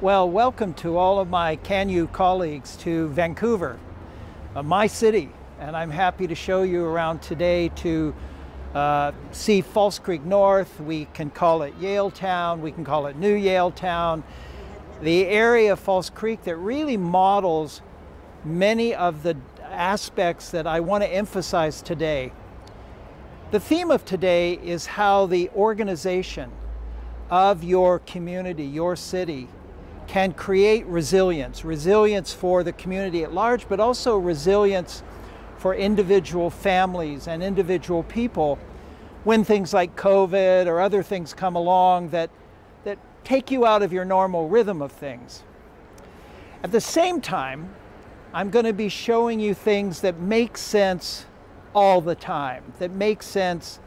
Well, welcome to all of my CanU colleagues to Vancouver, my city, and I'm happy to show you around today to see False Creek North. We can call it Yale Town, we can call it New Yale Town, the area of False Creek that really models many of the aspects that I want to emphasize today. The theme of today is how the organization of your community, your city, can create resilience. Resilience for the community at large, but also resilience for individual families and individual people when things like COVID or other things come along that take you out of your normal rhythm of things. At the same time, I'm going to be showing you things that make sense all the time, that make sense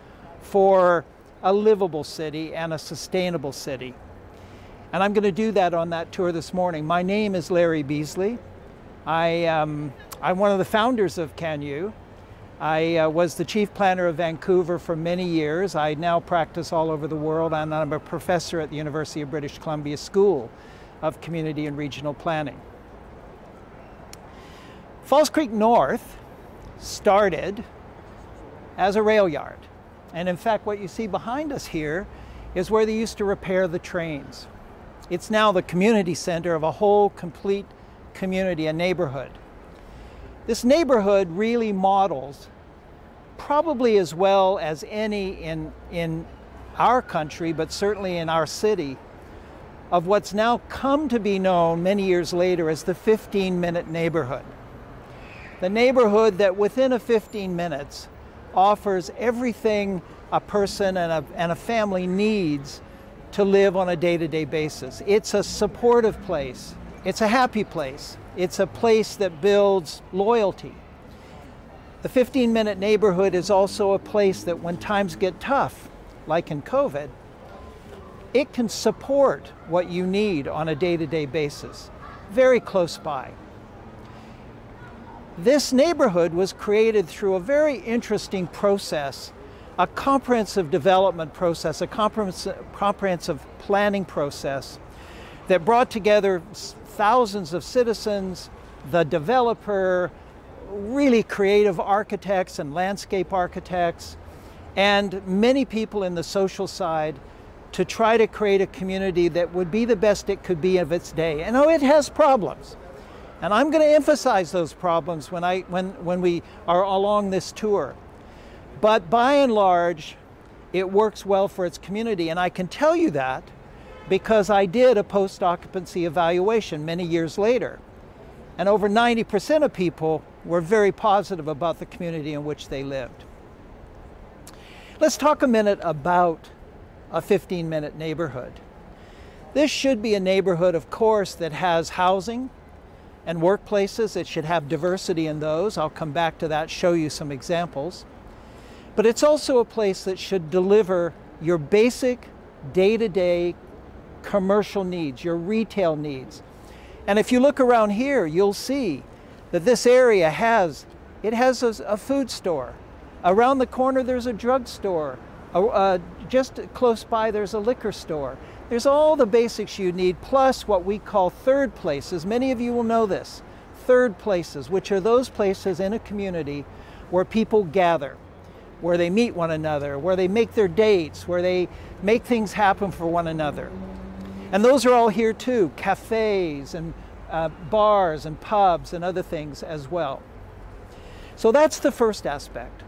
for a livable city and a sustainable city. And I'm going to do that on that tour this morning. My name is Larry Beasley. I'm one of the founders of CanU. I was the chief planner of Vancouver for many years. I now practice all over the world, and I'm a professor at the University of British Columbia School of Community and Regional Planning. False Creek North started as a rail yard. And in fact, what you see behind us here is where they used to repair the trains. It's now the community center of a whole complete community, a neighborhood. This neighborhood really models, probably as well as any in our country, but certainly in our city, of what's now come to be known many years later as the 15-minute neighborhood. The neighborhood that within a 15 minutes offers everything a person and a family needs to live on a day-to-day basis. It's a supportive place. It's a happy place. It's a place that builds loyalty. The 15-minute neighborhood is also a place that when times get tough, like in COVID, it can support what you need on a day-to-day basis, very close by. This neighborhood was created through a very interesting process, a comprehensive development process, a comprehensive planning process that brought together thousands of citizens, the developer, really creative architects and landscape architects, and many people in the social side to try to create a community that would be the best it could be of its day. And it has problems. And I'm going to emphasize those problems when we are along this tour. But by and large, it works well for its community. And I can tell you that because I did a post-occupancy evaluation many years later. And over 90% of people were very positive about the community in which they lived. Let's talk a minute about a 15-minute neighborhood. This should be a neighborhood, of course, that has housing and workplaces. It should have diversity in those. I'll come back to that, show you some examples. But it's also a place that should deliver your basic day-to-day commercial needs, your retail needs. And if you look around here, you'll see that this area has a food store. Around the corner, there's a drugstore. Just close by, there's a liquor store. There's all the basics you need, plus what we call third places. Many of you will know this. Third places, which are those places in a community where people gather, where they meet one another, where they make their dates, where they make things happen for one another. And those are all here too, cafes and bars and pubs and other things as well. So that's the first aspect.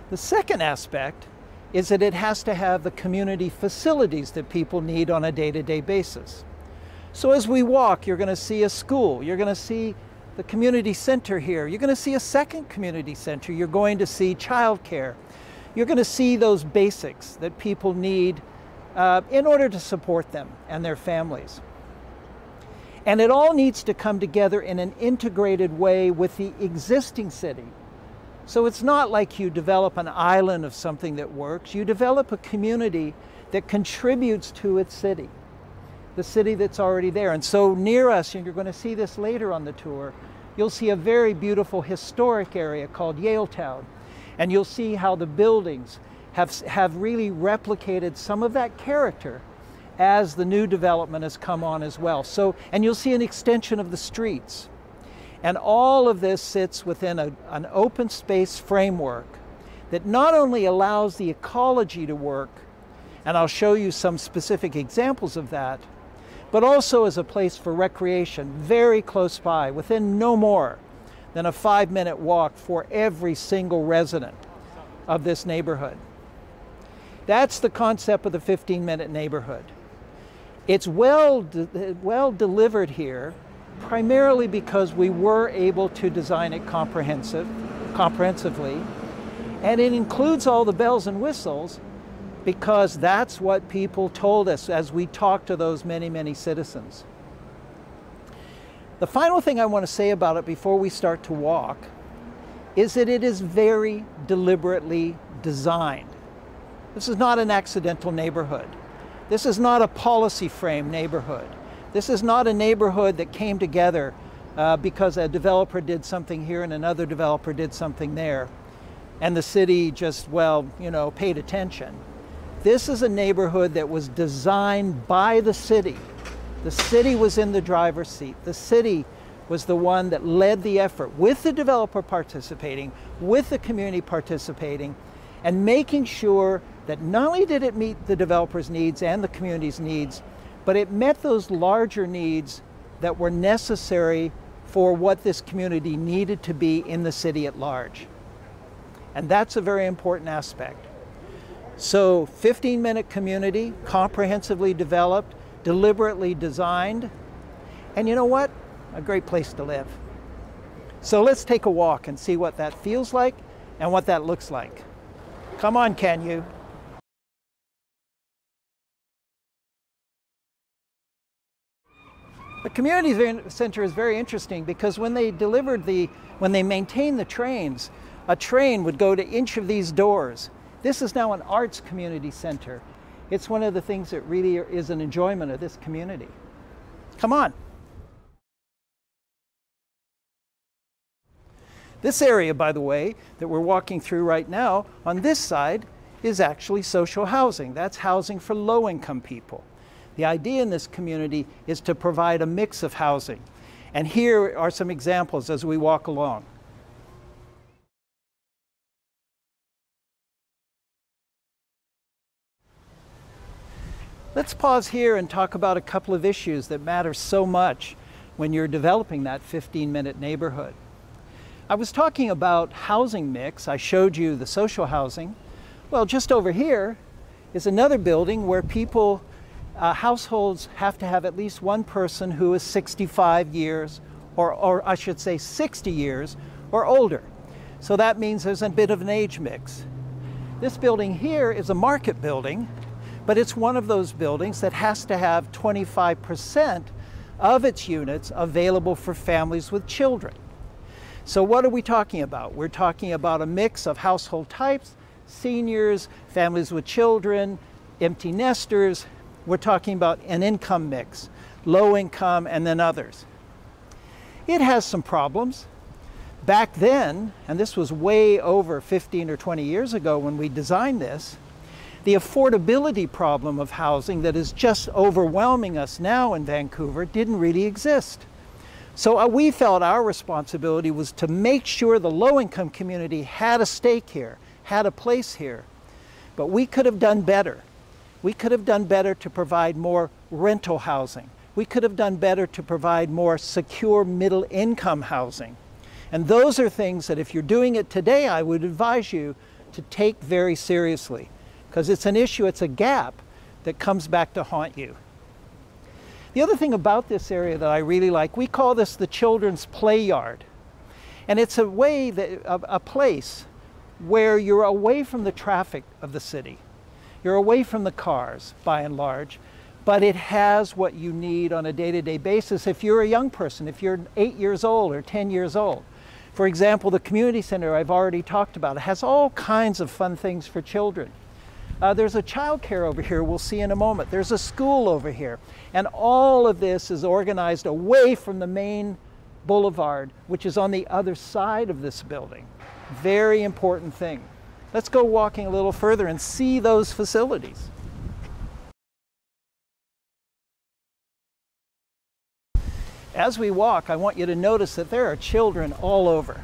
The second aspect is that it has to have the community facilities that people need on a day-to-day basis. So as we walk, you're going to see a school, you're going to see the community center here, you're going to see a second community center, you're going to see childcare, you're going to see those basics that people need in order to support them and their families. And it all needs to come together in an integrated way with the existing city. So it's not like you develop an island of something that works. You develop a community that contributes to its city, the city that's already there. And so near us, and you're going to see this later on the tour, you'll see a very beautiful historic area called Yale Town. And you'll see how the buildings have really replicated some of that character as the new development has come on as well. So, and you'll see an extension of the streets. And all of this sits within an open space framework that not only allows the ecology to work, and I'll show you some specific examples of that, but also as a place for recreation very close by, within no more than a 5-minute walk for every single resident of this neighborhood. That's the concept of the 15-minute neighborhood. It's well delivered here, primarily because we were able to design it comprehensively, and it includes all the bells and whistles because that's what people told us as we talked to those many, many citizens. The final thing I want to say about it before we start to walk is that it is very deliberately designed. This is not an accidental neighborhood. This is not a policy frame neighborhood. This is not a neighborhood that came together because a developer did something here and another developer did something there, and the city just, well, you know, paid attention. This is a neighborhood that was designed by the city. The city was in the driver's seat. The city was the one that led the effort, with the developer participating, with the community participating, and making sure that not only did it meet the developer's needs and the community's needs, but it met those larger needs that were necessary for what this community needed to be in the city at large. And that's a very important aspect. So 15-minute community, comprehensively developed, deliberately designed, and you know what? A great place to live. So let's take a walk and see what that feels like and what that looks like. Come on, CanU. The community center is very interesting because when they maintained the trains, a train would go to each of these doors. This is now an arts community center. It's one of the things that really is an enjoyment of this community. Come on. This area, by the way, that we're walking through right now, on this side, is actually social housing. That's housing for low-income people. The idea in this community is to provide a mix of housing. And here are some examples as we walk along. Let's pause here and talk about a couple of issues that matter so much when you're developing that 15-minute neighborhood. I was talking about housing mix. I showed you the social housing. Well, just over here is another building where people, households have to have at least one person who is 65 years, or I should say 60 years or older. So that means there's a bit of an age mix. This building here is a market building, but it's one of those buildings that has to have 25% of its units available for families with children. So what are we talking about? We're talking about a mix of household types, seniors, families with children, empty nesters. We're talking about an income mix, low income and then others. It has some problems. Back then, and this was way over 15 or 20 years ago when we designed this, the affordability problem of housing that is just overwhelming us now in Vancouver didn't really exist. So we felt our responsibility was to make sure the low-income community had a stake here, had a place here. But we could have done better. We could have done better to provide more rental housing. We could have done better to provide more secure middle-income housing. And those are things that if you're doing it today, I would advise you to take very seriously, because it's an issue, it's a gap that comes back to haunt you. The other thing about this area that I really like, we call this the children's play yard. And it's a way that, a place where you're away from the traffic of the city. You're away from the cars, by and large, but it has what you need on a day-to-day basis if you're a young person, if you're 8 years old or 10 years old. For example, the community center I've already talked about, it has all kinds of fun things for children. There's a child care over here we'll see in a moment. There's a school over here. And all of this is organized away from the main boulevard, which is on the other side of this building. Very important thing. Let's go walking a little further and see those facilities. as we walk, I want you to notice that there are children all over.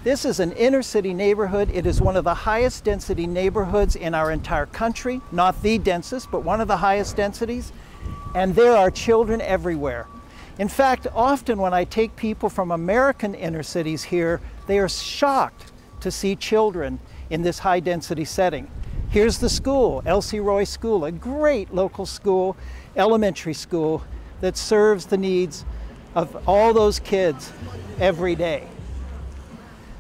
This is an inner city neighborhood. It is one of the highest density neighborhoods in our entire country. Not the densest, but one of the highest densities. And there are children everywhere. In fact, often when I take people from American inner cities here, they are shocked to see children in this high density setting. Here's the school, Elsie Roy School, a great local school, elementary school that serves the needs of all those kids every day.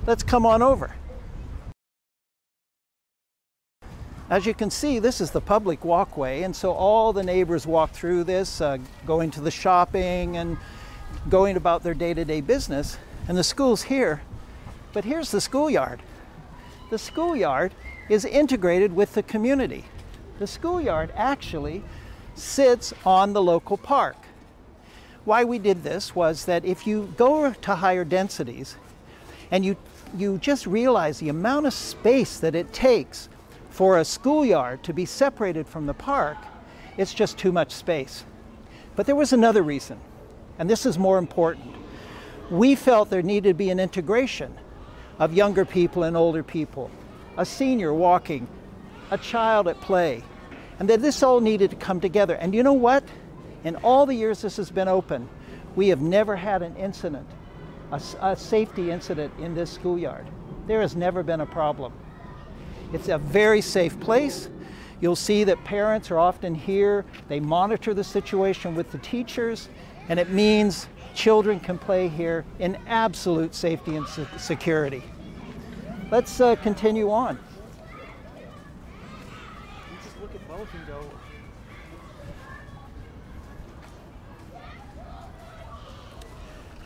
Let's come on over. As you can see, this is the public walkway, and so all the neighbors walk through this, going to the shopping and going about their day-to-day business. And the school's here, but here's the schoolyard. The schoolyard is integrated with the community. The schoolyard actually sits on the local park. Why we did this was that if you go to higher densities and you just realize the amount of space that it takes for a schoolyard to be separated from the park, it's just too much space. But there was another reason, and this is more important. We felt there needed to be an integration of younger people and older people, a senior walking, a child at play, and that this all needed to come together. And you know what? In all the years this has been open, we have never had an incident, a safety incident in this schoolyard. There has never been a problem. It's a very safe place. You'll see that parents are often here. They monitor the situation with the teachers, and it means children can play here in absolute safety and security. Let's continue on. Just look at both and go.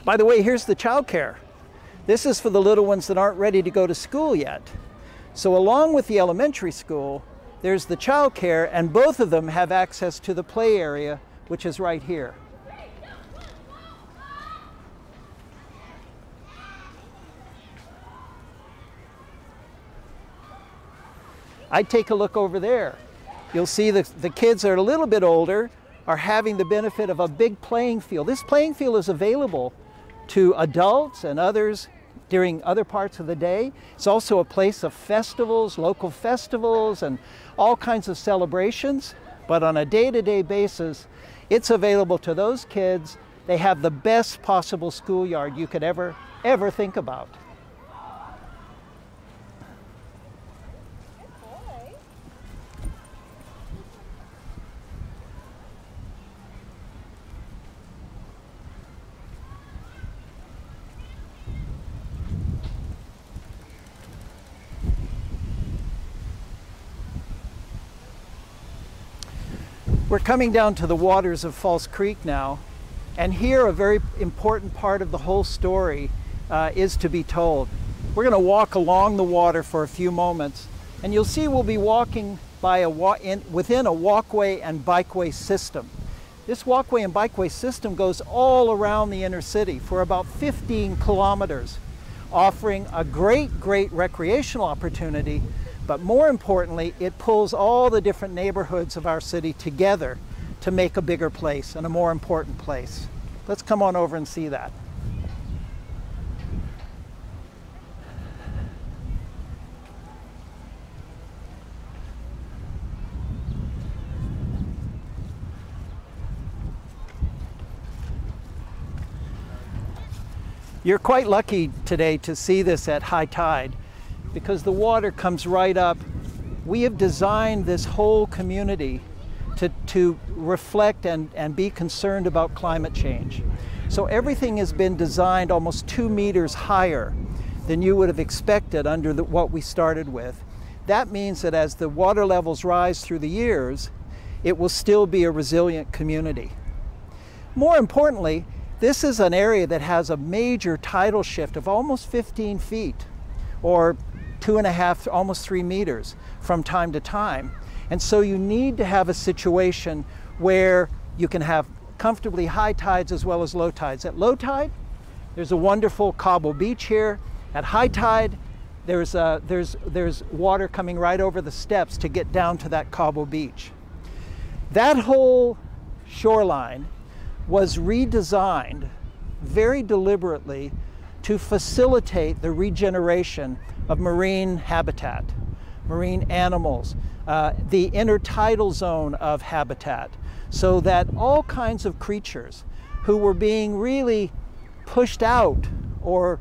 By the way, here's the childcare. This is for the little ones that aren't ready to go to school yet. So along with the elementary school, there's the childcare, and both of them have access to the play area, which is right here. I'd take a look over there. You'll see the kids that are a little bit older are having the benefit of a big playing field. This playing field is available to adults and others during other parts of the day. It's also a place of festivals, local festivals, and all kinds of celebrations. But on a day-to-day basis, it's available to those kids. They have the best possible schoolyard you could ever think about. We're coming down to the waters of False Creek now, and here a very important part of the whole story is to be told. We're going to walk along the water for a few moments, and you'll see we'll be walking by within a walkway and bikeway system. This walkway and bikeway system goes all around the inner city for about 15 kilometers, offering a great recreational opportunity. But more importantly, it pulls all the different neighborhoods of our city together to make a bigger place and a more important place. Let's come on over and see that. You're quite lucky today to see this at high tide, because the water comes right up. We have designed this whole community to reflect and be concerned about climate change. So everything has been designed almost 2 meters higher than you would have expected under what we started with. That means that as the water levels rise through the years, it will still be a resilient community. More importantly, this is an area that has a major tidal shift of almost 15 feet, or 2.5, almost 3 meters from time to time. And so you need to have a situation where you can have comfortably high tides as well as low tides. At low tide, there's a wonderful Cobble Beach here. At high tide, there's water coming right over the steps to get down to that Cobble Beach. That whole shoreline was redesigned very deliberately to facilitate the regeneration of marine habitat, marine animals, the intertidal zone of habitat, so that all kinds of creatures who were being really pushed out or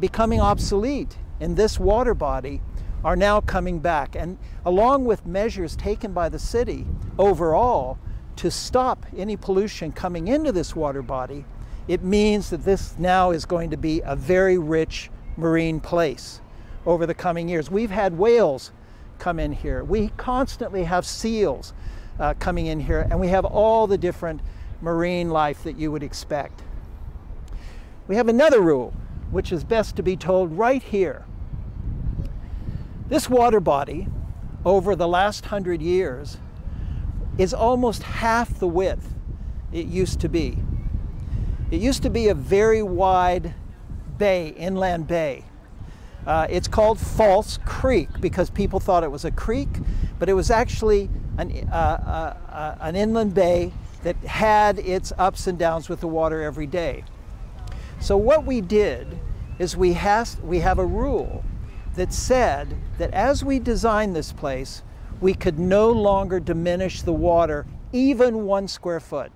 becoming obsolete in this water body are now coming back. And along with measures taken by the city overall to stop any pollution coming into this water body, it means that this now is going to be a very rich marine place over the coming years. We've had whales come in here. We constantly have seals coming in here, and we have all the different marine life that you would expect. We have another rule, which is best to be told right here. This water body, over the last 100 years, is almost half the width it used to be. It used to be a very wide bay, inland bay. It's called False Creek because people thought it was a creek, but it was actually an inland bay that had its ups and downs with the water every day. So what we did is we have a rule that said that as we designed this place, we could no longer diminish the water even 1 square foot.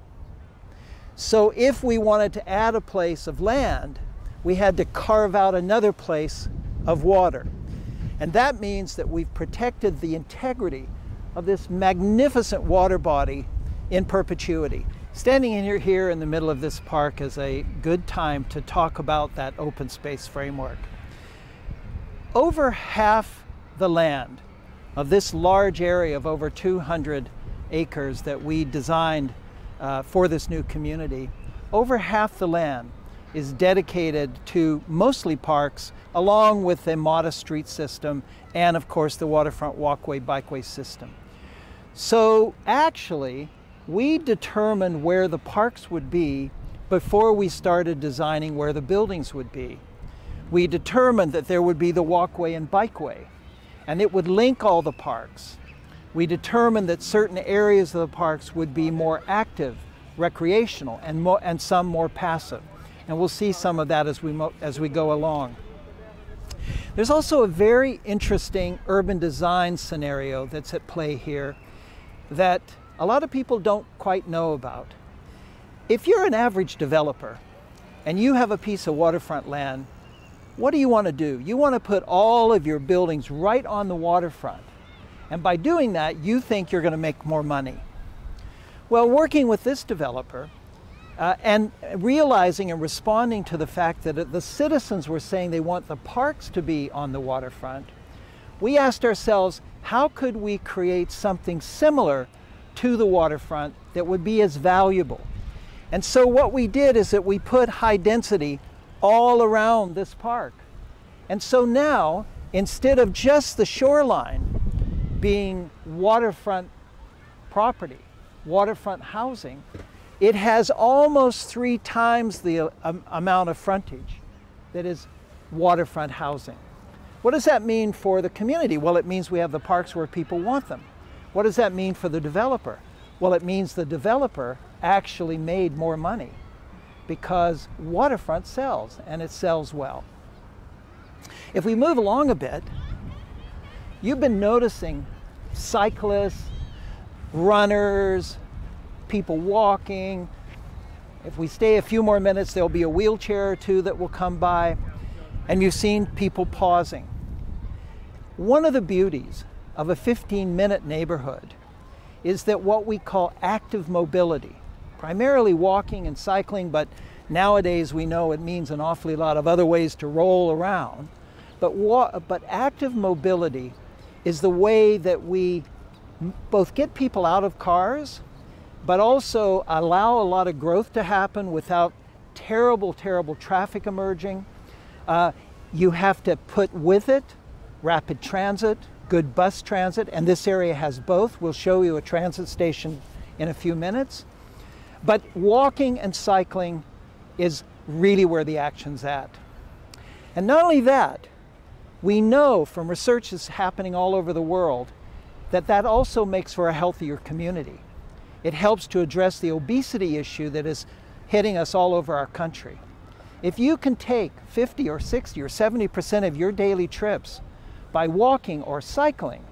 So if we wanted to add a place of land, we had to carve out another place of water. And that means that we've protected the integrity of this magnificent water body in perpetuity. Standing here in the middle of this park is a good time to talk about that open space framework. Over half the land of this large area of over 200 acres that we designed for this new community, over half the land is dedicated to mostly parks, along with a modest street system and of course the waterfront walkway bikeway system. So actually we determined where the parks would be before we started designing where the buildings would be. We determined that there would be the walkway and bikeway, and it would link all the parks. We determined that certain areas of the parks would be more active, recreational, and some more passive. And we'll see some of that as we go along. There's also a very interesting urban design scenario that's at play here that a lot of people don't quite know about. If you're an average developer and you have a piece of waterfront land, what do you want to do? You want to put all of your buildings right on the waterfront. And by doing that, you think you're going to make more money. Well, working with this developer and realizing and responding to the fact that the citizens were saying they want the parks to be on the waterfront, we asked ourselves, how could we create something similar to the waterfront that would be as valuable? And so what we did is that we put high density all around this park. And so now, instead of just the shoreline being waterfront property, waterfront housing, it has almost 3 times the amount of frontage that is waterfront housing. What does that mean for the community? Well, it means we have the parks where people want them. What does that mean for the developer? Well, it means the developer actually made more money because waterfront sells, and it sells well. If we move along a bit, you've been noticing cyclists, runners, people walking. If we stay a few more minutes, there'll be a wheelchair or two that will come by, and you've seen people pausing. One of the beauties of a 15-minute neighborhood is that what we call active mobility, primarily walking and cycling, but nowadays we know it means an awfully lot of other ways to roll around. But active mobility is the way that we both get people out of cars, but also allow a lot of growth to happen without terrible, terrible traffic emerging. You have to put with it rapid transit, good bus transit, and this area has both. We'll show you a transit station in a few minutes. But walking and cycling is really where the action's at. And not only that, we know from research that's happening all over the world that that also makes for a healthier community. It helps to address the obesity issue that is hitting us all over our country. If you can take 50 or 60 or 70% of your daily trips by walking or cycling,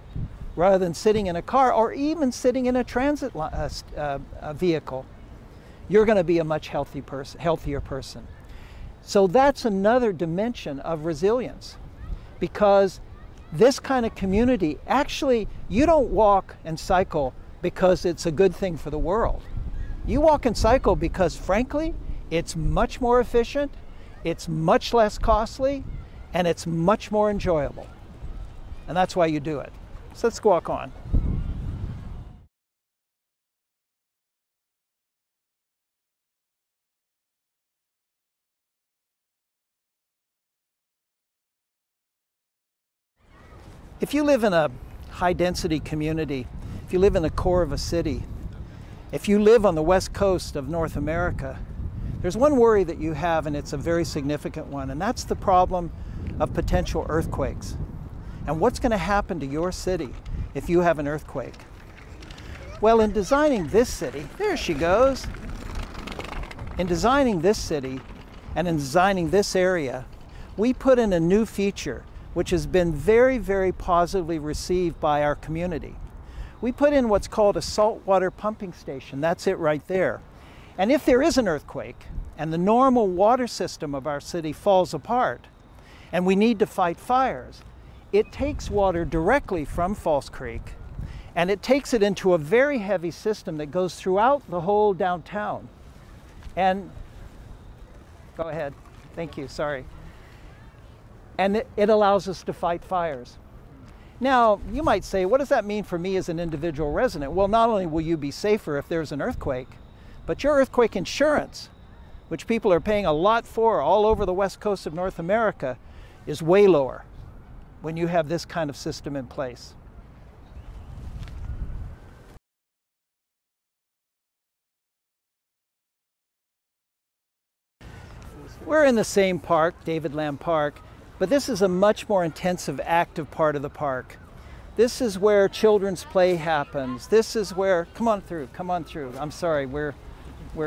rather than sitting in a car or even sitting in a transit vehicle, you're going to be a much healthier person. So that's another dimension of resilience, because this kind of community, actually, you don't walk and cycle because it's a good thing for the world. You walk and cycle because, frankly, it's much more efficient, it's much less costly, and it's much more enjoyable. And that's why you do it. So let's walk on. If you live in a high-density community, if you live in the core of a city, if you live on the west coast of North America, there's one worry that you have, and it's a very significant one, and that's the problem of potential earthquakes. And what's going to happen to your city if you have an earthquake? Well, in designing this city, there she goes. In designing this city and in designing this area, we put in a new feature which has been very, very positively received by our community. We put in what's called a saltwater pumping station. That's it right there. And if there is an earthquake and the normal water system of our city falls apart and we need to fight fires, it takes water directly from False Creek and it takes it into a very heavy system that goes throughout the whole downtown. And go ahead. Thank you. Sorry. And it allows us to fight fires. Now, you might say, what does that mean for me as an individual resident? Well, not only will you be safer if there's an earthquake, but your earthquake insurance, which people are paying a lot for all over the west coast of North America, is way lower when you have this kind of system in place. We're in the same park, David Lamb Park, but this is a much more intensive, active part of the park. This is where children's play happens. This is where, come on through. I'm sorry, we're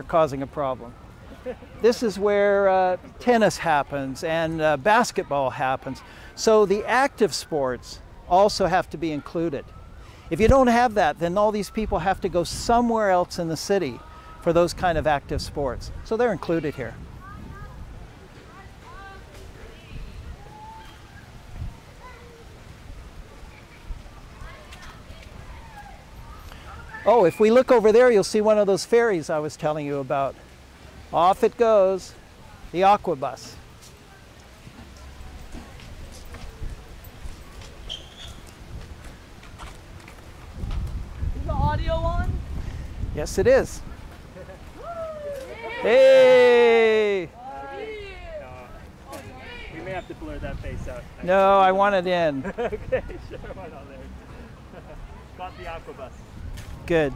causing a problem. This is where tennis happens and basketball happens. So the active sports also have to be included. If you don't have that, then all these people have to go somewhere else in the city for those kind of active sports. So they're included here. Oh, if we look over there, you'll see one of those ferries I was telling you about. Off it goes, the aqua bus. Is the audio on? Yes, it is. Hey! We may have to blur that face out. No, I want it in. Okay, sure, why not, Larry? Got the aqua bus. Good.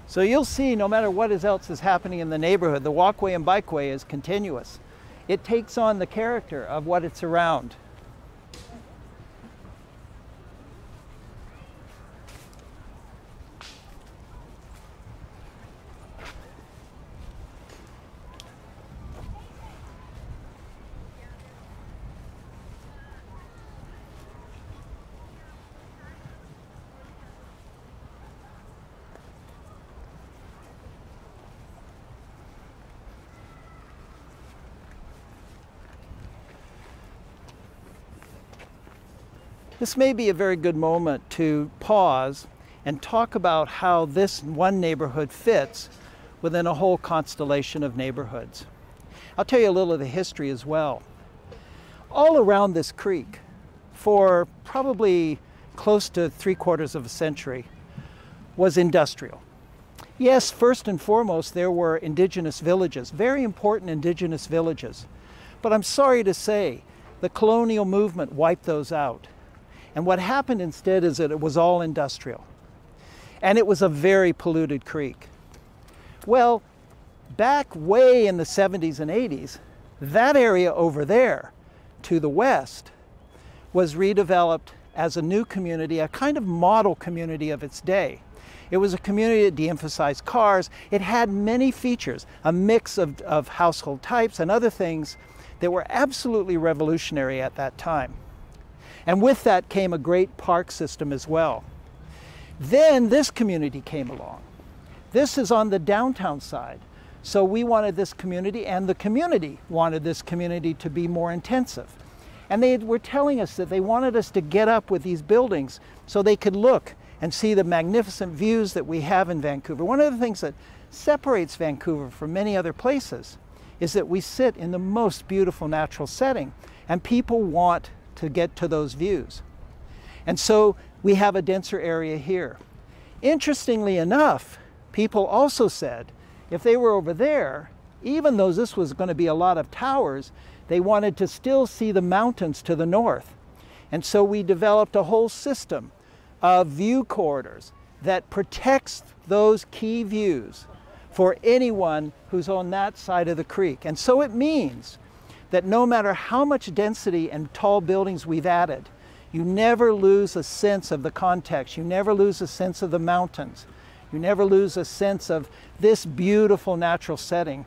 So you'll see, no matter what else is happening in the neighborhood, the walkway and bikeway is continuous. It takes on the character of what it's around. This may be a very good moment to pause and talk about how this one neighborhood fits within a whole constellation of neighborhoods. I'll tell you a little of the history as well. All around this creek, for probably close to 3/4 of a century, was industrial. Yes, first and foremost, there were indigenous villages, very important indigenous villages. But I'm sorry to say, the colonial movement wiped those out. And what happened instead is that it was all industrial. And it was a very polluted creek. Well, back way in the 70s and 80s, that area over there to the west was redeveloped as a new community, a kind of model community of its day. It was a community that de-emphasized cars. It had many features, a mix of household types and other things that were absolutely revolutionary at that time. And with that came a great park system as well. Then this community came along. This is on the downtown side. So we wanted this community, and the community wanted this community to be more intensive. And they were telling us that they wanted us to get up with these buildings so they could look and see the magnificent views that we have in Vancouver. One of the things that separates Vancouver from many other places is that we sit in the most beautiful natural setting, and people want to get to those views. And so we have a denser area here. Interestingly enough, people also said if they were over there, even though this was going to be a lot of towers, they wanted to still see the mountains to the north. And so we developed a whole system of view corridors that protects those key views for anyone who's on that side of the creek. And so it means that no matter how much density and tall buildings we've added, you never lose a sense of the context. You never lose a sense of the mountains. You never lose a sense of this beautiful natural setting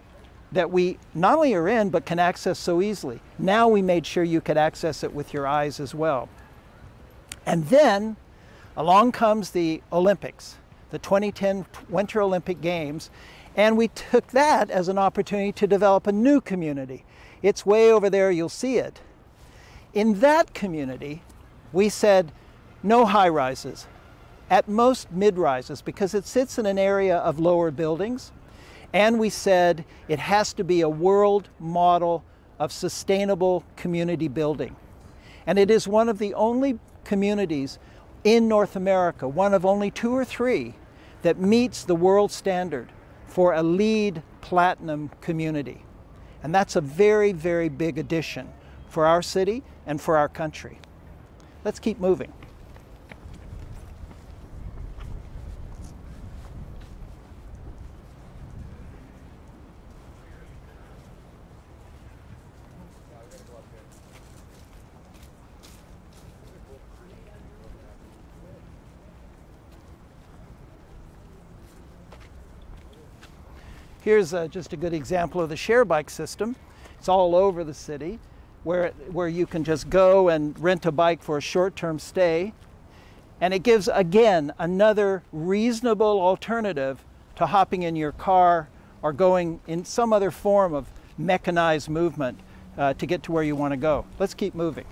that we not only are in, but can access so easily. Now we made sure you could access it with your eyes as well. And then along comes the Olympics, the 2010 Winter Olympic Games, and we took that as an opportunity to develop a new community. It's way over there, you'll see it. In that community, we said no high rises, at most mid rises, because it sits in an area of lower buildings. And we said it has to be a world model of sustainable community building. And it is one of the only communities in North America, one of only 2 or 3, that meets the world standard for a LEED Platinum community. And that's a very, very big addition for our city and for our country. Let's keep moving. Here's just a good example of the share bike system. It's all over the city where you can just go and rent a bike for a short-term stay. And it gives, again, another reasonable alternative to hopping in your car or going in some other form of mechanized movement to get to where you want to go. Let's keep moving.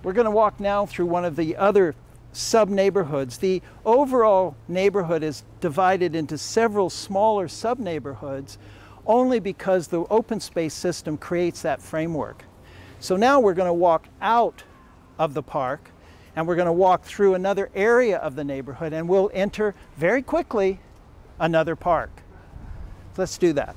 We're going to walk now through one of the other sub-neighborhoods. The overall neighborhood is divided into several smaller sub-neighborhoods only because the open space system creates that framework. So now we're going to walk out of the park and we're going to walk through another area of the neighborhood, and we'll enter very quickly another park. Let's do that.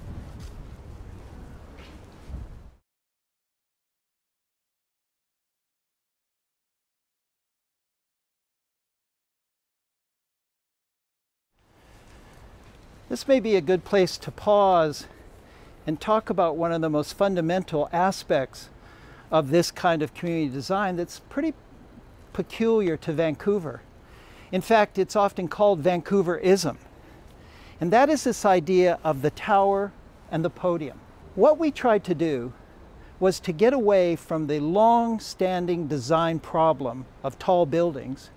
This may be a good place to pause and talk about one of the most fundamental aspects of this kind of community design that's pretty peculiar to Vancouver. In fact, it's often called Vancouverism. And that is this idea of the tower and the podium. What we tried to do was to get away from the long-standing design problem of tall buildings,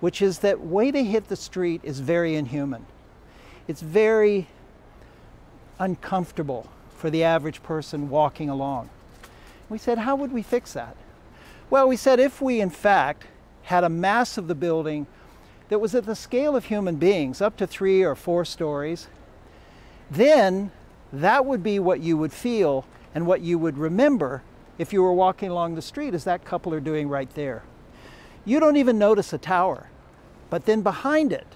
which is that way they hit the street is very inhuman. It's very uncomfortable for the average person walking along. We said, how would we fix that? Well, we said if we in fact had a mass of the building that was at the scale of human beings, up to 3 or 4 stories, then that would be what you would feel and what you would remember if you were walking along the street, as that couple are doing right there. You don't even notice a tower, but then behind it,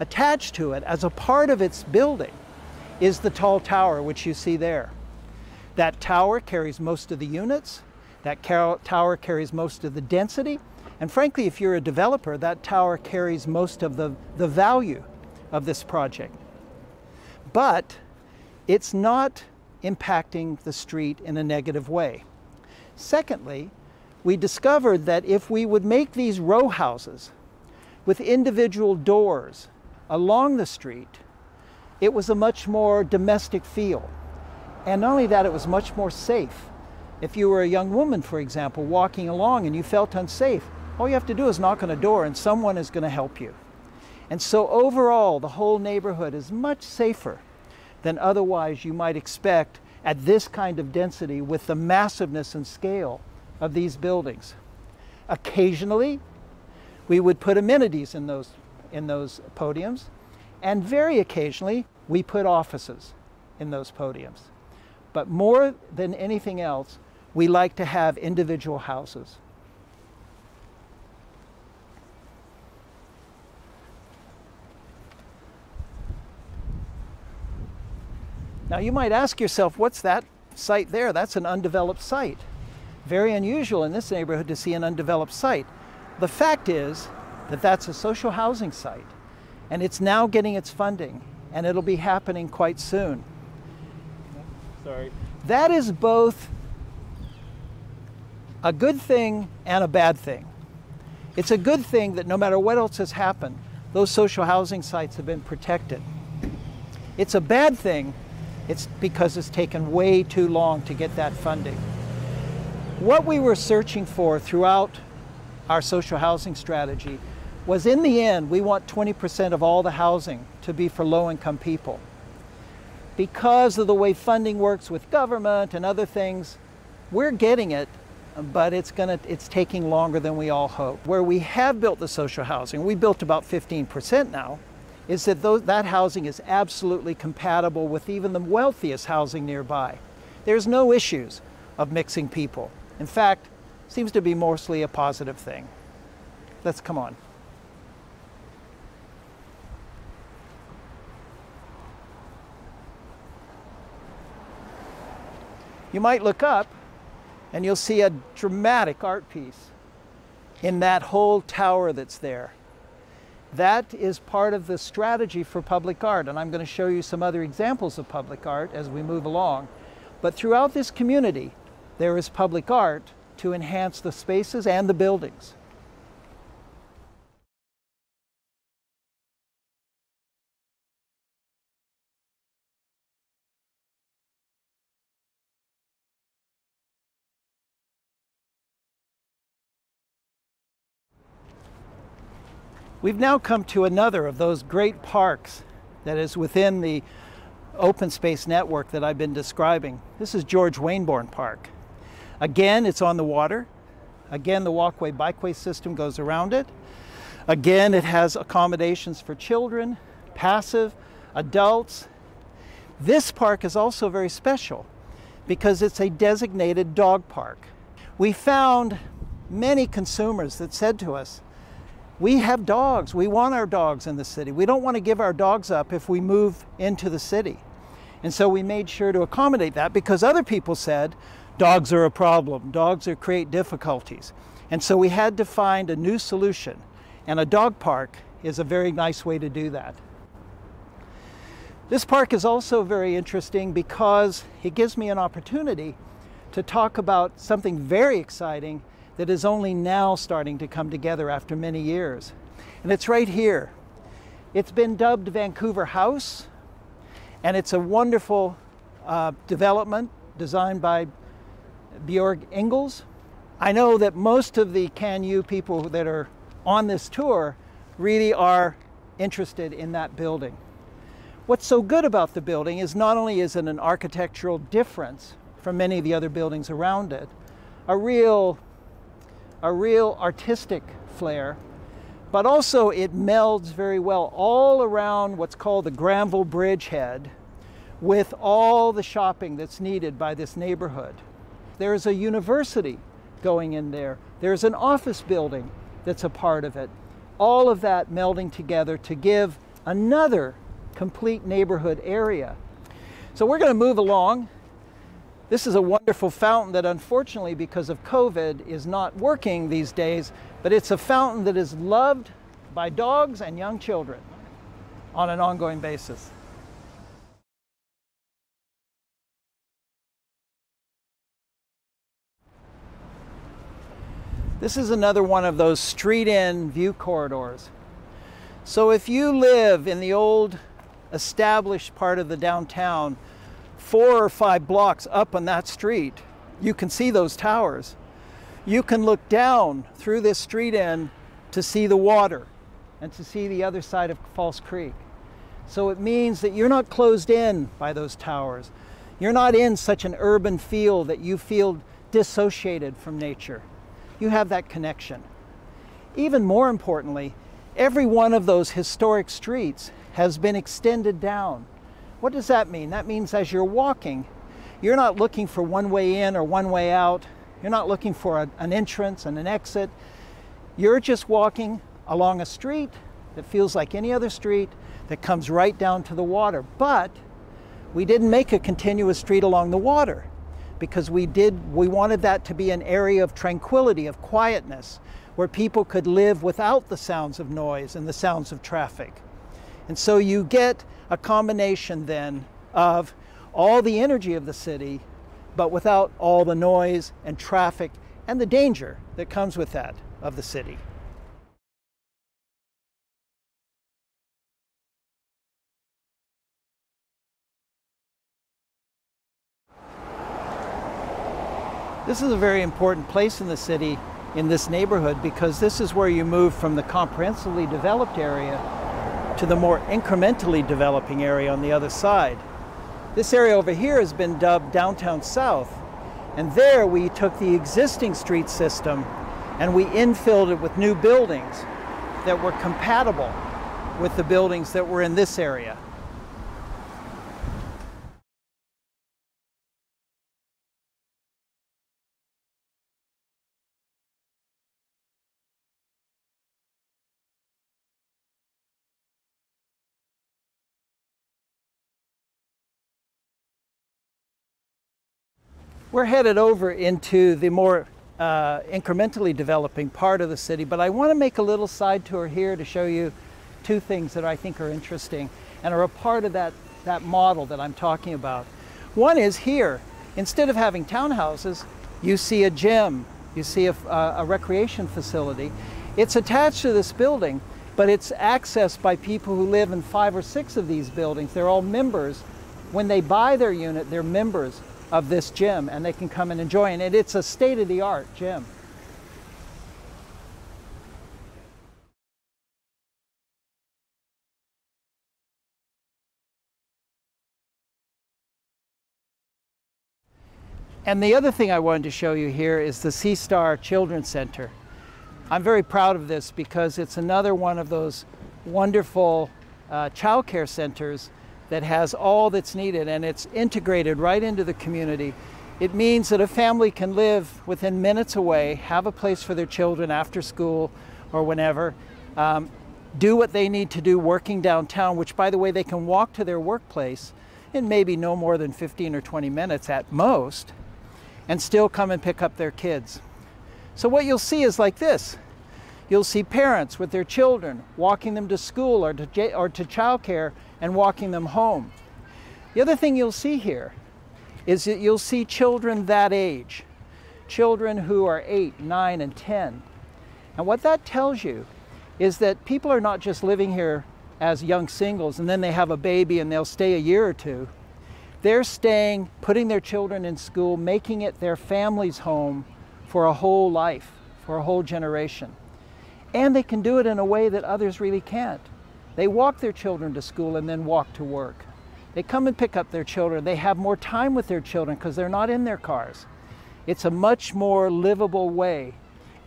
attached to it as a part of its building, is the tall tower which you see there. That tower carries most of the units. That tower carries most of the density, and frankly, if you're a developer, that tower carries most of the value of this project. But it's not impacting the street in a negative way. Secondly, we discovered that if we would make these row houses with individual doors along the street, it was a much more domestic feel. And not only that, it was much more safe. If you were a young woman, for example, walking along and you felt unsafe, all you have to do is knock on a door and someone is going to help you. And so overall, the whole neighborhood is much safer than otherwise you might expect at this kind of density with the massiveness and scale of these buildings. Occasionally, we would put amenities in those podiums, and very occasionally, we put offices in those podiums. But more than anything else, we like to have individual houses. Now you might ask yourself, what's that site there? That's an undeveloped site. Very unusual in this neighborhood to see an undeveloped site. The fact is that that's a social housing site, and it's now getting its funding, and it'll be happening quite soon. Sorry. That is both a good thing and a bad thing. It's a good thing that no matter what else has happened, those social housing sites have been protected. It's a bad thing. It's because it's taken way too long to get that funding. What we were searching for throughout our social housing strategy was, in the end, we want 20% of all the housing to be for low-income people. Because of the way funding works with government and other things, we're getting it, but it's taking longer than we all hoped. Where we have built the social housing, we built about 15% now, is that that housing is absolutely compatible with even the wealthiest housing nearby. There's no issues of mixing people. In fact, it seems to be mostly a positive thing. Let's come on. You might look up and you'll see a dramatic art piece in that whole tower that's there. That is part of the strategy for public art, and I'm going to show you some other examples of public art as we move along. But throughout this community, there is public art to enhance the spaces and the buildings. We've now come to another of those great parks that is within the open space network that I've been describing. This is George Wainborn Park. Again, it's on the water. Again, the walkway bikeway system goes around it. Again, it has accommodations for children, passive, adults. This park is also very special because it's a designated dog park. We found many consumers that said to us, we have dogs. We want our dogs in the city. We don't want to give our dogs up if we move into the city. And so we made sure to accommodate that because other people said, dogs are a problem. Dogs create difficulties. And so we had to find a new solution. And a dog park is a very nice way to do that. This park is also very interesting because it gives me an opportunity to talk about something very exciting that is only now starting to come together after many years. And it's right here. It's been dubbed Vancouver House, and it's a wonderful development designed by Björg Ingels. I know that most of the CanU people that are on this tour really are interested in that building. What's so good about the building is not only is it an architectural difference from many of the other buildings around it, a real artistic flair, but also it melds very well all around what's called the Granville Bridgehead with all the shopping that's needed by this neighborhood. There's a university going in there. There's an office building that's a part of it. All of that melding together to give another complete neighborhood area. So we're going to move along. This is a wonderful fountain that unfortunately, because of COVID, is not working these days, but it's a fountain that is loved by dogs and young children on an ongoing basis. This is another one of those street-in view corridors. So if you live in the old established part of the downtown, 4 or 5 blocks up on that street, you can see those towers. You can look down through this street in to see the water and to see the other side of False Creek. So it means that you're not closed in by those towers. You're not in such an urban feel that you feel dissociated from nature. You have that connection. Even more importantly, every one of those historic streets has been extended down. What does that mean? That means as you're walking, you're not looking for one way in or one way out. You're not looking for an entrance and an exit. You're just walking along a street that feels like any other street that comes right down to the water. But we didn't make a continuous street along the water because we wanted that to be an area of tranquility, of quietness, where people could live without the sounds of noise and the sounds of traffic. And so you get a combination then of all the energy of the city, but without all the noise and traffic and the danger that comes with that of the city. This is a very important place in the city, in this neighborhood, because this is where you move from the comprehensively developed area to the more incrementally developing area on the other side. This area over here has been dubbed Downtown South, and there we took the existing street system and we infilled it with new buildings that were compatible with the buildings that were in this area. We're headed over into the more incrementally developing part of the city, but I want to make a little side tour here to show you 2 things that I think are interesting and are a part of that model that I'm talking about. One is here, instead of having townhouses, you see a gym, you see a recreation facility. It's attached to this building, but it's accessed by people who live in 5 or 6 of these buildings. They're all members. When they buy their unit, they're members of this gym and they can come and enjoy it. And it's a state-of-the-art gym. And the other thing I wanted to show you here is the Sea Star Children's Center. I'm very proud of this because it's another one of those wonderful child care centers that has all that's needed, and it's integrated right into the community. It means that a family can live within minutes away, have a place for their children after school or whenever, do what they need to do working downtown, which, by the way, they can walk to their workplace in maybe no more than 15 or 20 minutes at most, and still come and pick up their kids. So what you'll see is like this. You'll see parents with their children walking them to school or to childcare and walking them home. The other thing you'll see here is that you'll see children that age, children who are 8, 9, and 10. And what that tells you is that people are not just living here as young singles and then they have a baby and they'll stay a year or 2. They're staying, putting their children in school, making it their family's home for a whole life, for a whole generation. And they can do it in a way that others really can't. They walk their children to school and then walk to work. They come and pick up their children. They have more time with their children because they're not in their cars. It's a much more livable way.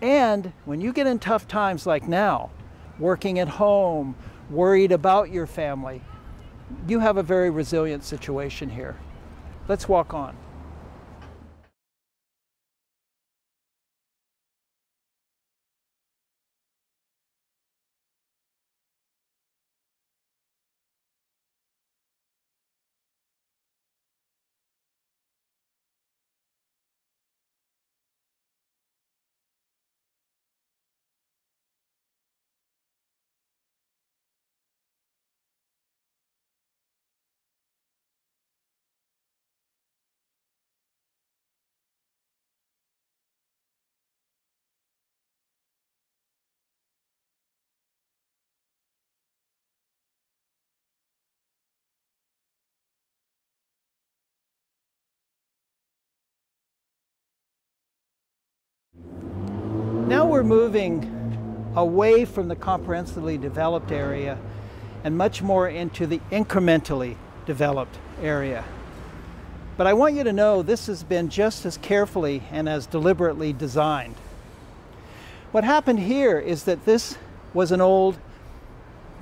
And when you get in tough times like now, working at home, worried about your family, you have a very resilient situation here. Let's walk on. Now we're moving away from the comprehensively developed area and much more into the incrementally developed area. But I want you to know this has been just as carefully and as deliberately designed. What happened here is that this was an old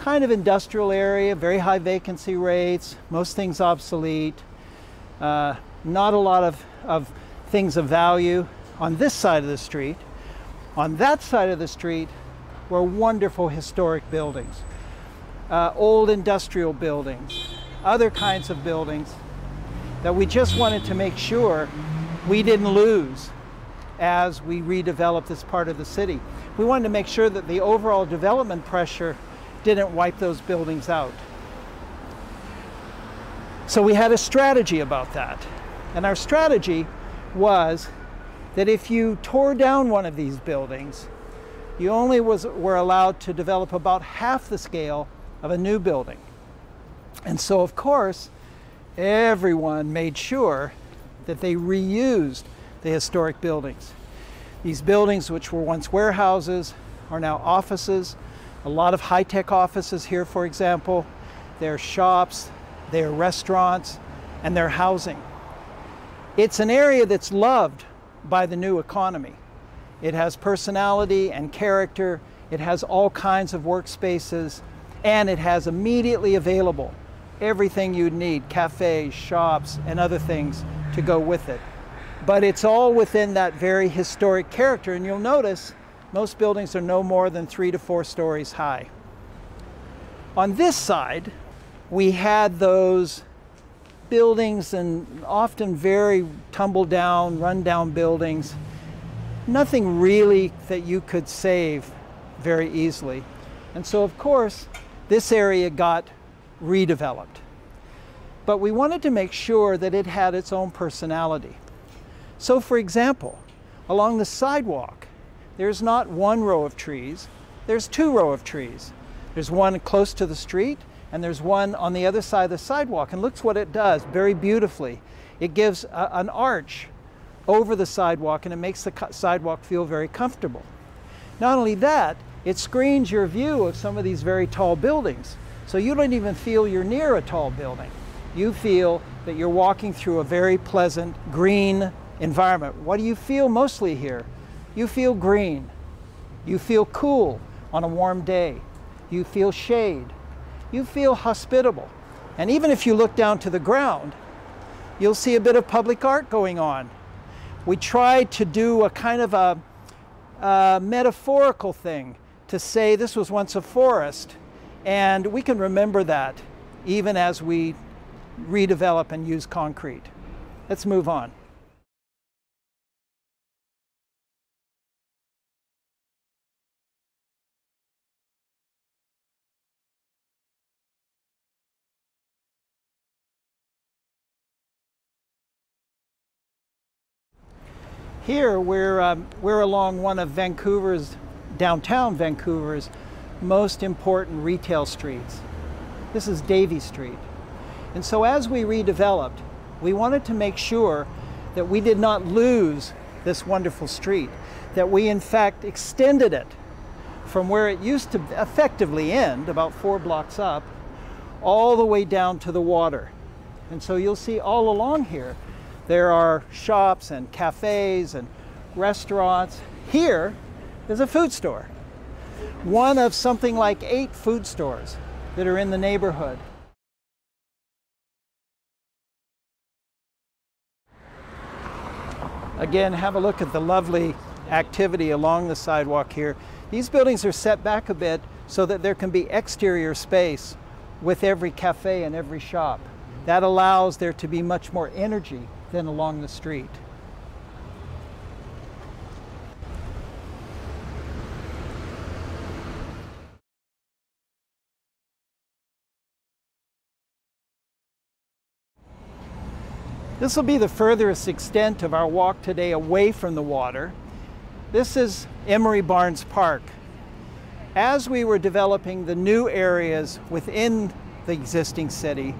kind of industrial area, very high vacancy rates, most things obsolete, not a lot of things of value on this side of the street. On that side of the street were wonderful historic buildings, old industrial buildings, other kinds of buildings that we just wanted to make sure we didn't lose as we redeveloped this part of the city. We wanted to make sure that the overall development pressure didn't wipe those buildings out. So we had a strategy about that. And our strategy was that if you tore down one of these buildings, you only were allowed to develop about half the scale of a new building. And so, of course, everyone made sure that they reused the historic buildings. These buildings, which were once warehouses, are now offices. A lot of high-tech offices here, for example. They're shops, they're restaurants, and they're housing. It's an area that's loved by the new economy. It has personality and character. It has all kinds of workspaces, and it has immediately available everything you'd need, cafes, shops, and other things to go with it. But it's all within that very historic character, and you'll notice most buildings are no more than 3 to 4 stories high. On this side, we had those buildings, and often very tumbled down, run down buildings. Nothing really that you could save very easily. And so, of course, this area got redeveloped. But we wanted to make sure that it had its own personality. So, for example, along the sidewalk, there's not one row of trees, there's 2 rows of trees. There's one close to the street, and there's one on the other side of the sidewalk. And look what it does very beautifully. It gives an arch over the sidewalk, and it makes the sidewalk feel very comfortable. Not only that, it screens your view of some of these very tall buildings. So you don't even feel you're near a tall building. You feel that you're walking through a very pleasant green environment. What do you feel mostly here? You feel green. You feel cool on a warm day. You feel shade. You feel hospitable. And even if you look down to the ground, you'll see a bit of public art going on. We tried to do a kind of a metaphorical thing to say this was once a forest, and we can remember that even as we redevelop and use concrete. Let's move on. Here we're along one of Vancouver's, downtown Vancouver's, most important retail streets. This is Davey Street. And so as we redeveloped, we wanted to make sure that we did not lose this wonderful street, that we in fact extended it from where it used to effectively end, about 4 blocks up, all the way down to the water. And so you'll see all along here, there are shops and cafes and restaurants. Here is a food store, one of something like 8 food stores that are in the neighborhood. Again, have a look at the lovely activity along the sidewalk here. These buildings are set back a bit so that there can be exterior space with every cafe and every shop. That allows there to be much more energy than along the street. This will be the furthest extent of our walk today away from the water. This is Emory Barnes Park. As we were developing the new areas within the existing city,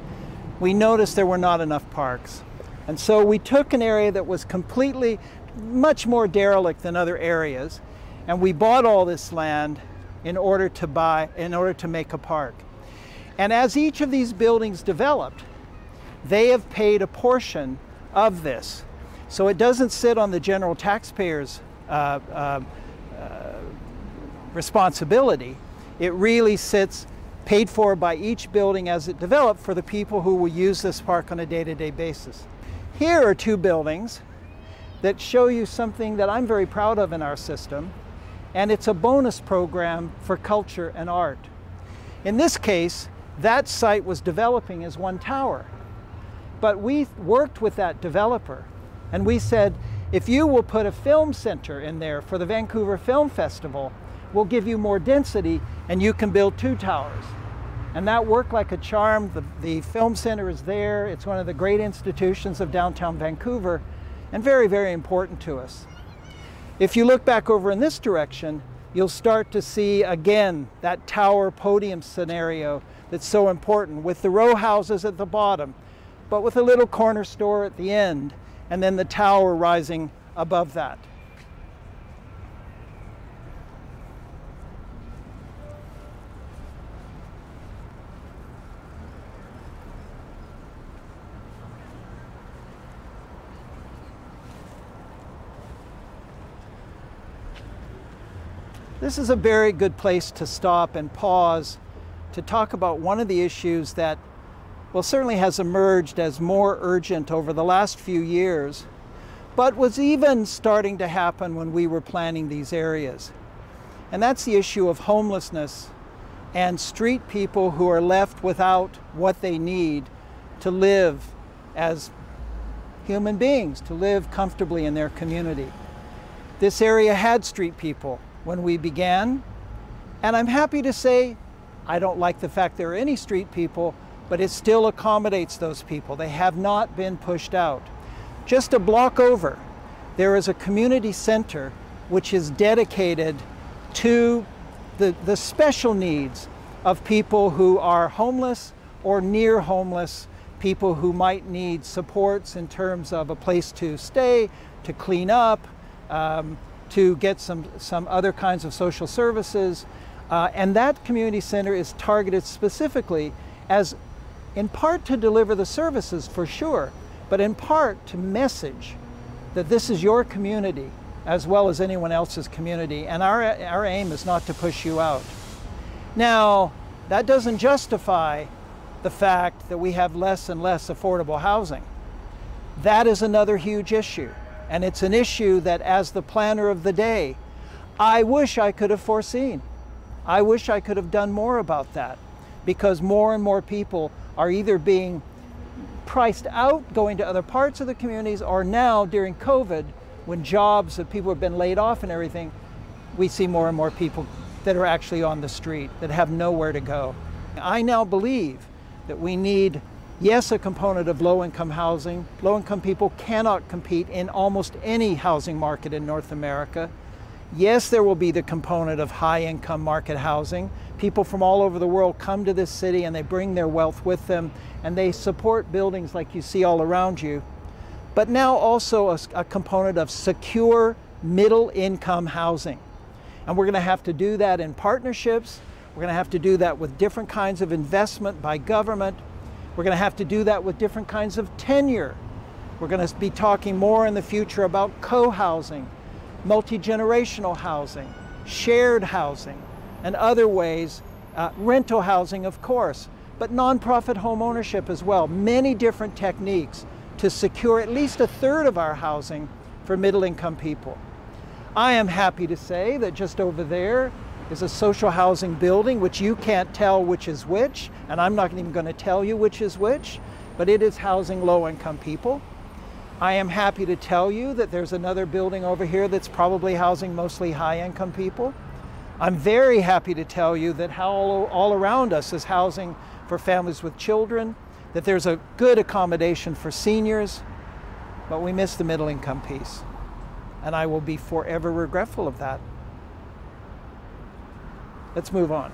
we noticed there were not enough parks. And so we took an area that was completely, much more derelict than other areas, And we bought all this land in order to make a park. And as each of these buildings developed, they have paid a portion of this. So it doesn't sit on the general taxpayer's responsibility. It really sits paid for by each building as it developed for the people who will use this park on a day-to-day basis. Here are two buildings that show you something that I'm very proud of in our system, and it's a bonus program for culture and art. In this case, that site was developing as one tower, but we worked with that developer and we said, if you will put a film center in there for the Vancouver Film Festival, we'll give you more density and you can build 2 towers. And that worked like a charm. The film center is there. It's one of the great institutions of downtown Vancouver and very, very important to us. If you look back over in this direction, you'll start to see again that tower podium scenario that's so important, with the row houses at the bottom, but with a little corner store at the end, and then the tower rising above that. This is a very good place to stop and pause to talk about one of the issues that, well, certainly has emerged as more urgent over the last few years, but was even starting to happen when we were planning these areas. And that's the issue of homelessness and street people who are left without what they need to live as human beings, to live comfortably in their community. This area had street people when we began, and I'm happy to say I don't like the fact there are any street people, but it still accommodates those people. They have not been pushed out. Just a block over, there is a community center which is dedicated to the special needs of people who are homeless or near homeless, people who might need supports in terms of a place to stay, to clean up, to get some other kinds of social services. And that community center is targeted specifically as, in part to deliver the services for sure, but in part to message that this is your community as well as anyone else's community, and our aim is not to push you out. Now, that doesn't justify the fact that we have less and less affordable housing. That is another huge issue. And it's an issue that, as the planner of the day, I wish I could have foreseen. I wish I could have done more about that, because more and more people are either being priced out, going to other parts of the communities, or now during COVID, when jobs that people have been laid off and everything, we see more and more people that are actually on the street, that have nowhere to go. I now believe that we need, yes, a component of low-income housing. Low-income people cannot compete in almost any housing market in North America. Yes, there will be the component of high-income market housing. People from all over the world come to this city and they bring their wealth with them and they support buildings like you see all around you. But now also a component of secure middle-income housing. And we're going to have to do that in partnerships. We're going to have to do that with different kinds of investment by government. We're going to have to do that with different kinds of tenure. We're going to be talking more in the future about co-housing, multi-generational housing, shared housing, and other ways, rental housing, of course, but nonprofit home ownership as well. Many different techniques to secure at least a third of our housing for middle-income people. I am happy to say that just over there is a social housing building, which you can't tell which is which, and I'm not even going to tell you which is which, but it is housing low-income people. I am happy to tell you that there's another building over here that's probably housing mostly high-income people. I'm very happy to tell you that all around us is housing for families with children, that there's a good accommodation for seniors, but we miss the middle-income piece. And I will be forever regretful of that. Let's move on.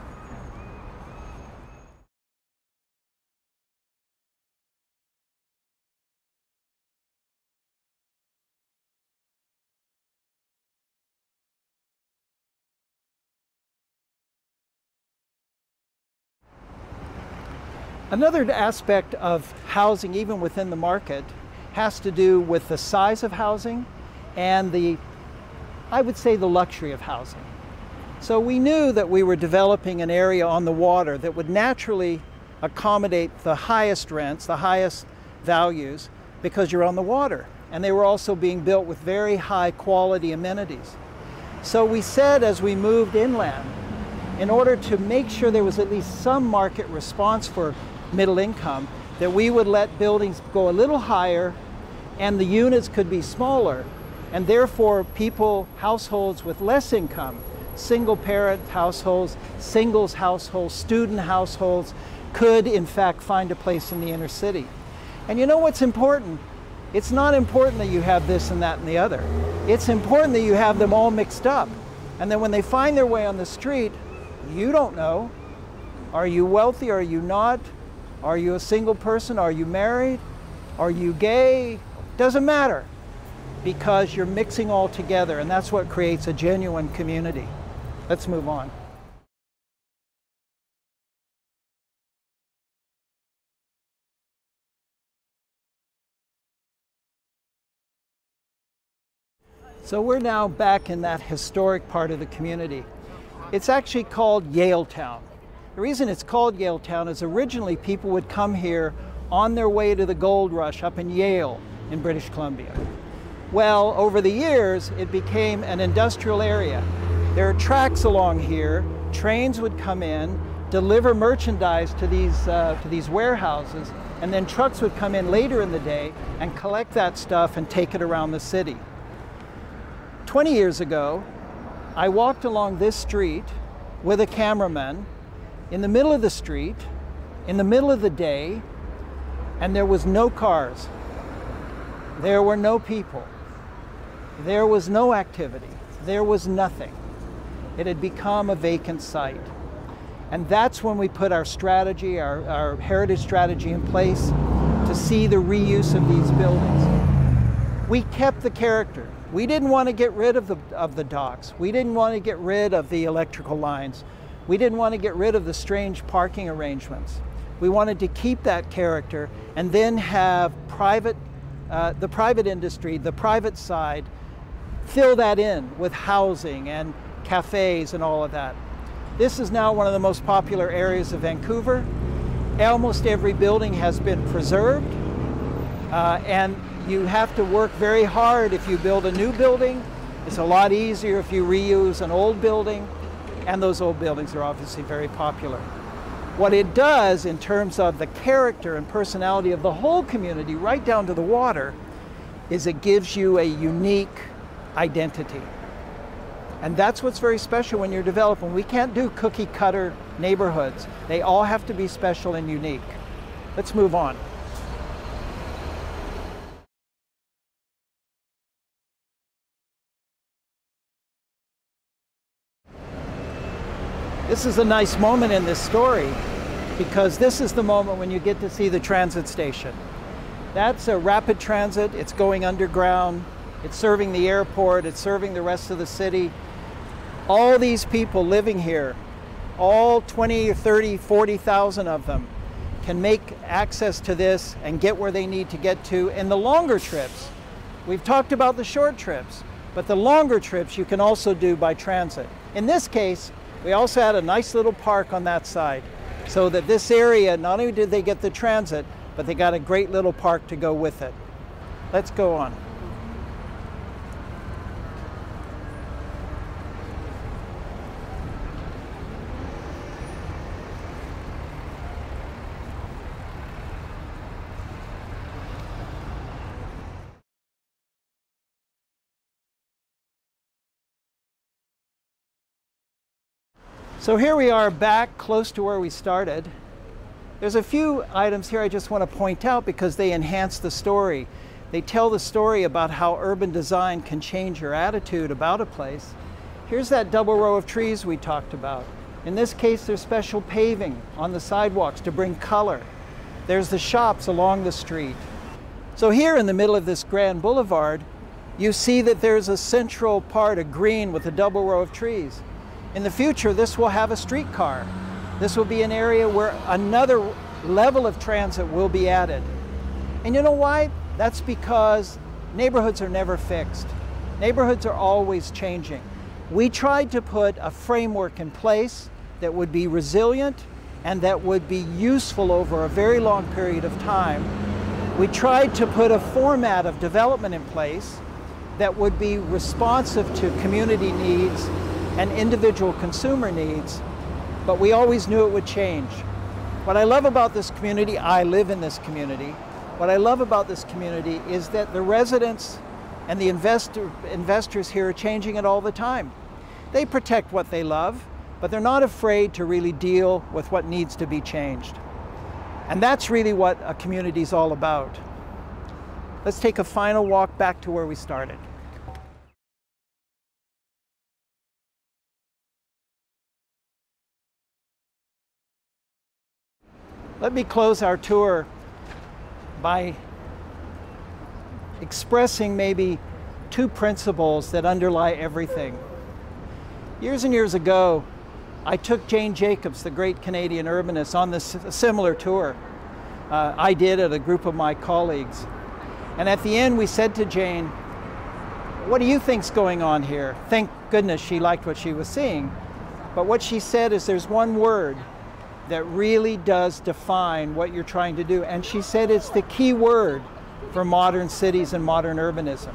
Another aspect of housing, even within the market, has to do with the size of housing and I would say the luxury of housing. So we knew that we were developing an area on the water that would naturally accommodate the highest rents, the highest values, because you're on the water. And they were also being built with very high quality amenities. So we said as we moved inland, in order to make sure there was at least some market response for middle income, that we would let buildings go a little higher and the units could be smaller, and therefore people, households with less income, single parent households, singles households, student households, could in fact find a place in the inner city. And you know what's important? It's not important that you have this and that and the other. It's important that you have them all mixed up. And then when they find their way on the street, you don't know. Are you wealthy? Are you not? Are you a single person? Are you married? Are you gay? Doesn't matter, because you're mixing all together, and that's what creates a genuine community. Let's move on. So we're now back in that historic part of the community. It's actually called Yale Town. The reason it's called Yale Town is originally people would come here on their way to the gold rush up in Yale in British Columbia. Well, over the years, it became an industrial area. There are tracks along here. Trains would come in, deliver merchandise to these warehouses, and then trucks would come in later in the day and collect that stuff and take it around the city. 20 years ago, I walked along this street with a cameraman in the middle of the street, in the middle of the day, and there was no cars. There were no people. There was no activity. There was nothing. It had become a vacant site. And that's when we put our strategy, our heritage strategy in place to see the reuse of these buildings. We kept the character. We didn't want to get rid of the docks. We didn't want to get rid of the electrical lines. We didn't want to get rid of the strange parking arrangements. We wanted to keep that character and then have the private industry, the private side, fill that in with housing and cafes and all of that. This is now one of the most popular areas of Vancouver. Almost every building has been preserved, and you have to work very hard if you build a new building. It's a lot easier if you reuse an old building, and those old buildings are obviously very popular. What it does in terms of the character and personality of the whole community, right down to the water, is it gives you a unique identity. And that's what's very special when you're developing. We can't do cookie cutter neighborhoods. They all have to be special and unique. Let's move on. This is a nice moment in this story because this is the moment when you get to see the transit station. That's a rapid transit. It's going underground. It's serving the airport. It's serving the rest of the city. All these people living here, all 20 or 30, 40,000 of them, can make access to this and get where they need to get to in the longer trips. We've talked about the short trips, but the longer trips you can also do by transit. In this case, we also had a nice little park on that side, so that this area, not only did they get the transit, but they got a great little park to go with it. Let's go on. So here we are back close to where we started. There's a few items here I just want to point out because they enhance the story. They tell the story about how urban design can change your attitude about a place. Here's that double row of trees we talked about. In this case, there's special paving on the sidewalks to bring color. There's the shops along the street. So here in the middle of this grand boulevard, you see that there's a central part of green with a double row of trees. In the future, this will have a streetcar. This will be an area where another level of transit will be added. And you know why? That's because neighborhoods are never fixed. Neighborhoods are always changing. We tried to put a framework in place that would be resilient and that would be useful over a very long period of time. We tried to put a format of development in place that would be responsive to community needs and individual consumer needs, but we always knew it would change. What I love about this community, I live in this community, what I love about this community is that the residents and the investors here are changing it all the time. They protect what they love, but they're not afraid to really deal with what needs to be changed. And that's really what a community is all about. Let's take a final walk back to where we started. Let me close our tour by expressing maybe two principles that underlie everything. Years and years ago, I took Jane Jacobs, the great Canadian urbanist, on this similar tour. I did at a group of my colleagues. And at the end, we said to Jane, what do you think's going on here? Thank goodness she liked what she was seeing. But what she said is there's one word that really does define what you're trying to do. And she said it's the key word for modern cities and modern urbanism.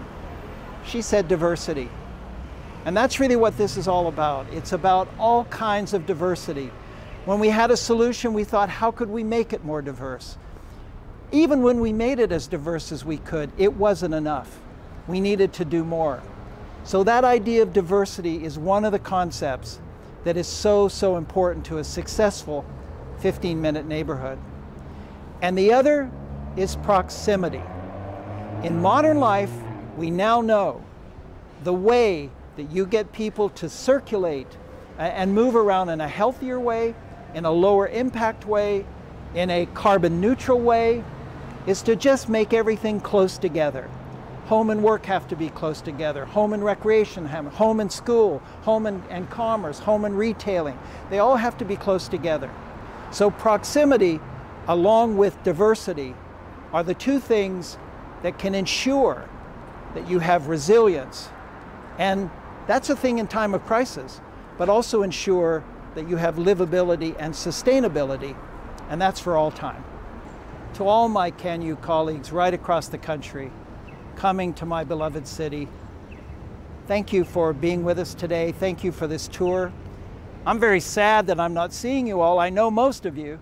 She said diversity. And that's really what this is all about. It's about all kinds of diversity. When we had a solution, we thought, how could we make it more diverse? Even when we made it as diverse as we could, it wasn't enough. We needed to do more. So that idea of diversity is one of the concepts that is so important to a successful 15-minute neighborhood. And the other is proximity. In modern life, we now know the way that you get people to circulate and move around in a healthier way, in a lower impact way, in a carbon neutral way, is to just make everything close together. Home and work have to be close together. Home and recreation, home and school, home and commerce, home and retailing. They all have to be close together. So proximity, along with diversity, are the two things that can ensure that you have resilience. And that's a thing in time of crisis, but also ensure that you have livability and sustainability, and that's for all time. To all my CanU colleagues right across the country, coming to my beloved city, thank you for being with us today. Thank you for this tour. I'm very sad that I'm not seeing you all. I know most of you,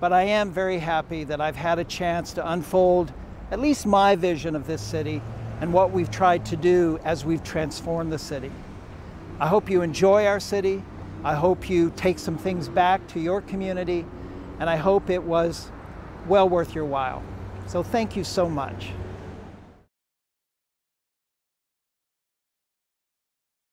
but I am very happy that I've had a chance to unfold at least my vision of this city and what we've tried to do as we've transformed the city. I hope you enjoy our city. I hope you take some things back to your community, and I hope it was well worth your while. So thank you so much.